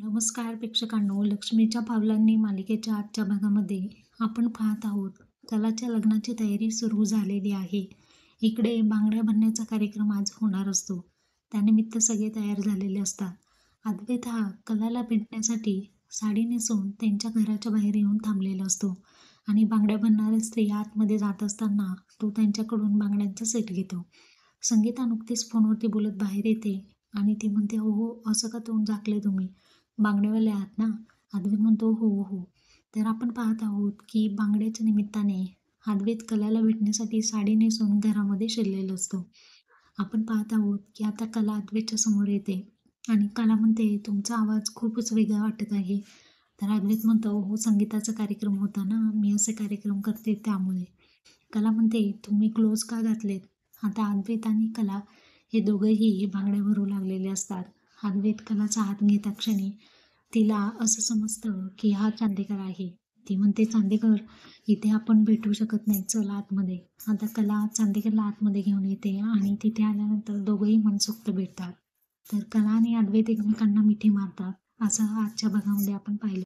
नमस्कार प्रेक्षकांनो, लक्ष्मीच्या पावलांनी मालिकेच्या आजच्या भागामध्ये आपण पाहत आहोत. कलाच्या लग्नाची तयारी सुरू झालेली आहे. इकडे बांगड्या भरण्याचा कार्यक्रम आज होणार असतो. त्यानिमित्त सगळे तयार झालेले असतात. अद्वैत हा कलाला भेटण्यासाठी साडी नेसून त्यांच्या घराच्या बाहेर येऊन थांबलेला असतो आणि बांगड्या भरणारी स्त्री आतमध्ये जात असताना तो त्यांच्याकडून बांगड्यांचा सेट घेतो. संगीता नुकतीच फोनवरती बोलत बाहेर येते आणि ती म्हणते, "हो हो, असं का तोंड झाकले तुम्ही? बांगडेवाले आहात ना?" अद्वैत म्हणतो, "हो, हो." तर आपण पाहत आहोत, की बांगड्याच्या निमित्ताने अद्वैत कलाला भेटण्यासाठी साडी नेसून घरामध्ये शिरलेला असतो. आपण पाहत आहोत, की आता कला अद्वैतच्या समोर येते आणि कला म्हणते, "तुमचा आवाज खूपच वेगळा वाटत आहे." तर अद्वैत म्हणतो, "हो, संगीताचा कार्यक्रम होता ना, मी असे कार्यक्रम करते त्यामुळे." कला म्हणते, "तुम्ही ग्लोव्हज का घातलेत?" आता अद्वैत आणि कला हे दोघंही बांगड्या भरू लागलेले असतात. अद्वैत कलाचा हात घेता क्षणी तिला असं समजतं, की हा चांदेकर आहे. ती म्हणते, "चांदेकर, इथे आपण भेटू शकत नाही. चल आतमध्ये." आता कला चांदेकरला आतमध्ये घेऊन येते आणि तिथे आल्यानंतर दोघंही मनसोक्त भेटतात. तर कला आणि अद्वैत एकमेकांना मिठी मारतात. असं आजच्या भागामध्ये आपण पाहिलं.